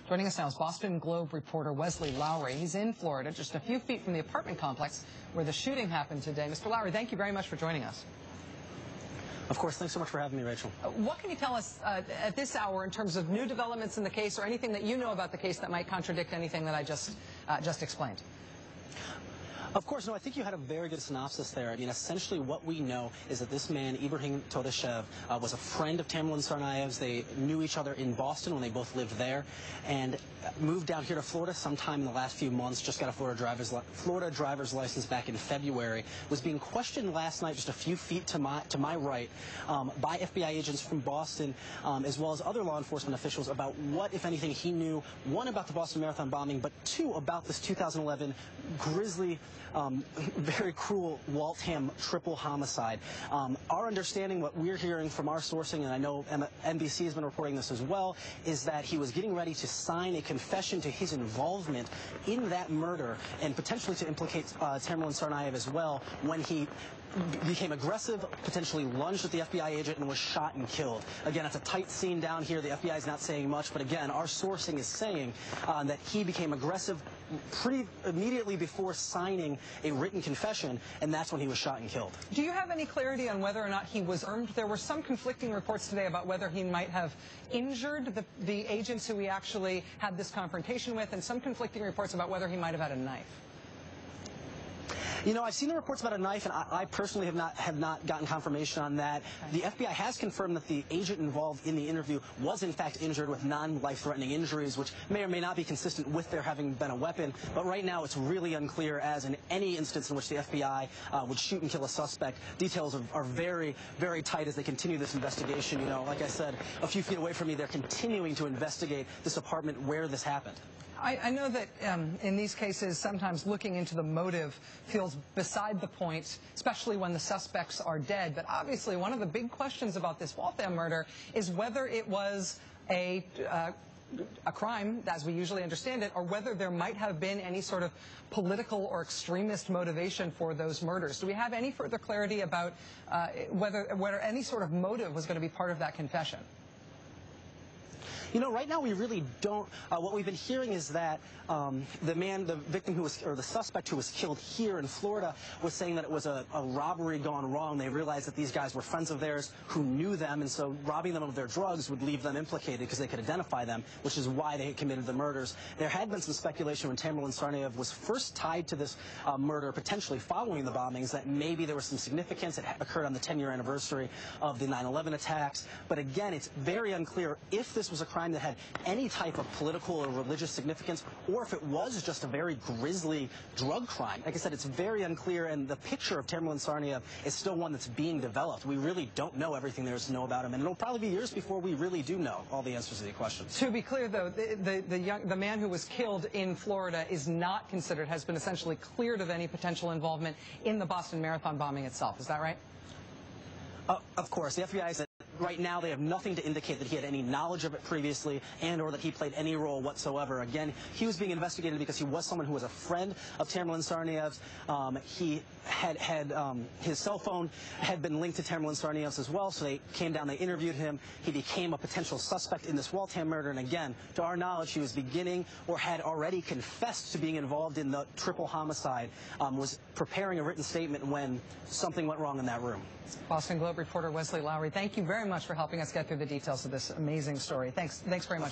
Joining us now is Boston Globe reporter Wesley Lowery. He's in Florida, just a few feet from the apartment complex where the shooting happened today. Mr. Lowery, thank you very much for joining us. Of course. Thanks so much for having me, Rachel. What can you tell us at this hour in terms of new developments in the case or anything that you know about the case that might contradict anything that I just explained? Of course, no, I think you had a very good synopsis there. I mean, essentially what we know is that this man, Ibragim Todashev, was a friend of Tamerlan Tsarnaev's. They knew each other in Boston when they both lived there, and moved down here to Florida sometime in the last few months, just got a Florida driver's license back in February, was being questioned last night just a few feet to my right by FBI agents from Boston, as well as other law enforcement officials about what, if anything, he knew, one, about the Boston Marathon bombing, but two, about this 2011 grisly, very cruel Waltham triple homicide. Our understanding, what we're hearing from our sourcing, and I know NBC has been reporting this as well, is that he was getting ready to sign a confession to his involvement in that murder and potentially to implicate Tamerlan Tsarnaev as well when he became aggressive, potentially lunged at the FBI agent, and was shot and killed. Again, it's a tight scene down here. The FBI is not saying much, but again, our sourcing is saying that he became aggressive pretty immediately before signing a written confession, and that's when he was shot and killed. Do you have any clarity on whether or not he was armed? There were some conflicting reports today about whether he might have injured the agents who he actually had this confrontation with, and some conflicting reports about whether he might have had a knife. You know, I've seen the reports about a knife, and I personally have not gotten confirmation on that. Okay. The FBI has confirmed that the agent involved in the interview was in fact injured with non-life-threatening injuries, which may or may not be consistent with there having been a weapon. But right now, it's really unclear, as in any instance in which the FBI would shoot and kill a suspect. Details are very, very tight as they continue this investigation. You know, like I said, a few feet away from me, they're continuing to investigate this apartment where this happened. I know that in these cases, sometimes looking into the motive feels beside the point, especially when the suspects are dead. But obviously, one of the big questions about this Waltham murder is whether it was a crime, as we usually understand it, or whether there might have been any sort of political or extremist motivation for those murders. Do we have any further clarity about whether any sort of motive was going to be part of that confession? You know, right now we really don't. What we've been hearing is that the victim or the suspect who was killed here in Florida was saying that it was a robbery gone wrong. They realized that these guys were friends of theirs who knew them, and so robbing them of their drugs would leave them implicated because they could identify them, which is why they had committed the murders. There had been some speculation when Tamerlan Tsarnaev was first tied to this murder, potentially following the bombings, that maybe there was some significance. It occurred on the 10-year anniversary of the 9/11 attacks. But again, it's very unclear if this was a crime that had any type of political or religious significance, or if it was just a very grisly drug crime. Like I said, it's very unclear, and the picture of Tamerlan Tsarnaev is still one that's being developed. We really don't know everything there is to know about him, and it'll probably be years before we really do know all the answers to the questions. To be clear, though, the man who was killed in Florida is not considered, has been essentially cleared of any potential involvement in the Boston Marathon bombing itself. Is that right? Of course. The FBI said right now they have nothing to indicate that he had any knowledge of it previously and or that he played any role whatsoever. Again, he was being investigated because he was someone who was a friend of Tamerlan Tsarnaev's. He had his cell phone had been linked to Tamerlan Tsarnaev's as well, so they came down, they interviewed him. He became a potential suspect in this Waltham murder, and again, to our knowledge, he was beginning or had already confessed to being involved in the triple homicide, was preparing a written statement when something went wrong in that room. Boston Globe reporter Wesley Lowery, thank you very much for helping us get through the details of this amazing story. Thanks very much.